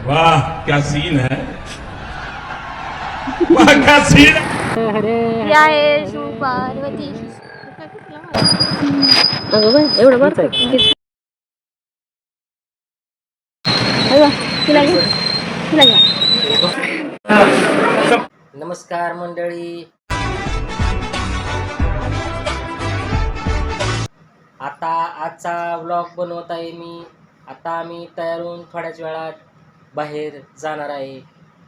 वाह क्या सीन है, वाह क्या सीन है। या आहे शिव पार्वती. अगं बाई एवढं बरं तिला घे तिला घ्या. नमस्कार मंडळी. आता आजचा व्लॉग बनवत आहे मी. आता आम्ही तयार होऊन थोड्याच वेळात बाहेर जाणार आहे.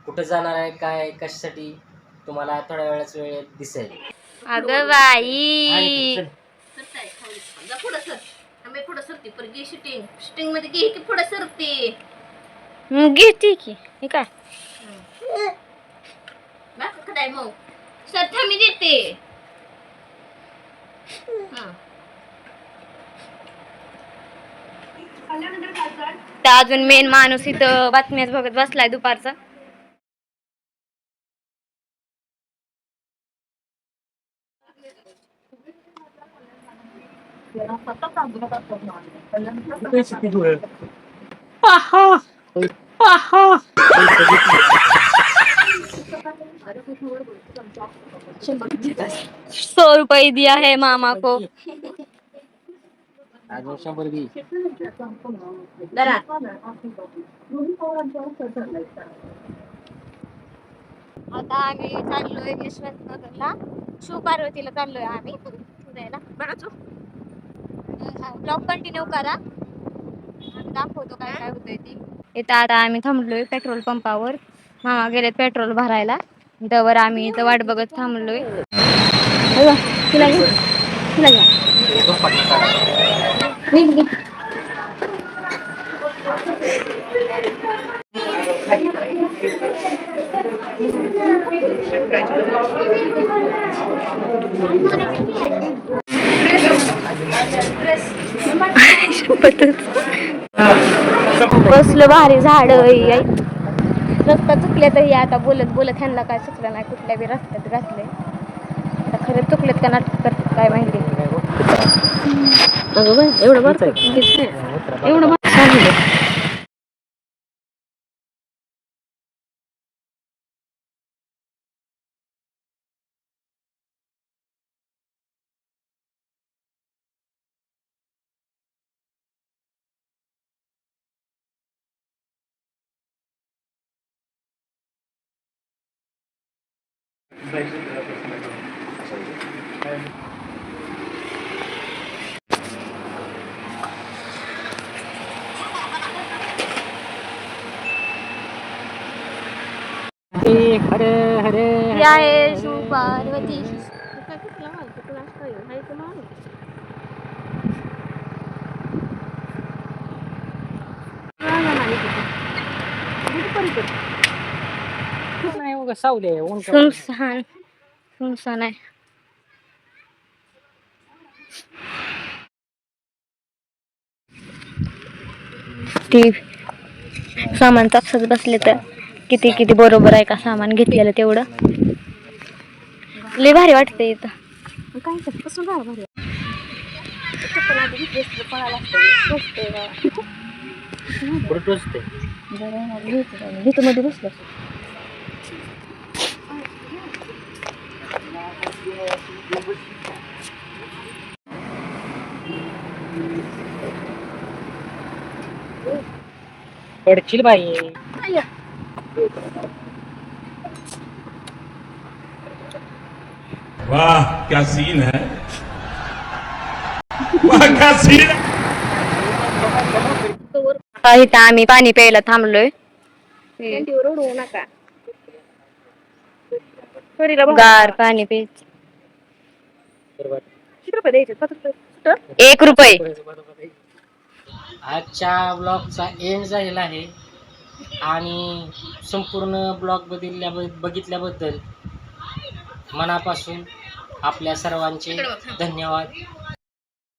कुठं जाणार आहे, काय, कशासाठी, तुम्हाला थोड्या वेळेत दिसेल. अगं बाई पुढं सर आम्ही पुढं सरते पर गे शूटिंग मध्ये घे की पुढं सरते घेते की हे काय काय मग सर मी देते. तर अजून मेन माणूस इथं बातम्याच बघत बसलाय दुपारचा. ₹100 दिया है मामा को. अजून 100 बी. आता आम्ही चाललोय यशवंतनगरला. शिव पार्वतीला चाललोय आम्ही फिरायला. ब्लॉग कंटिन्यू करा, आम्ही दाखवतो काय काय होतंय ती. इथं आता आम्ही थांबलोय पेट्रोल पंपावर. मामा गेलेत पेट्रोल भरायला, त्यावर आम्ही इथं वाट बघत थांबलोय. तिला घे तिला घ्या. कसलं भारी झाड. रस्ता चुकले तरी आता बोलत बोलत ह्यांना काय सुचलं नाही, कुठल्या बी रस्त्यात घातले. आता खरंच चुकलेत का नाटक करतात काय माहिती. अगं बाई एवढं बरं एवढं हरे हरे या आहे शिव पार्वती. सुनसान सुनसान आहे. ती सामान चापसत बसले तर किती किती बरोबर आहे का सामान घेतलेलं तेवढं. लय भारी वाटतंय इथं. काय कसं भारी मध्ये बसलं. पडशील बाई. वाह क्या सीन है, वाह क्या सीन है. इथं आम्ही पाणी प्यायला थांबलोय. गार पाणी प्यायचं. ₹1. आजच्या ब्लॉगचा एंड झालेला आहे आणि संपूर्ण ब्लॉग बघितल्याबद्दल मनापासून आपल्या सर्वांचे धन्यवाद.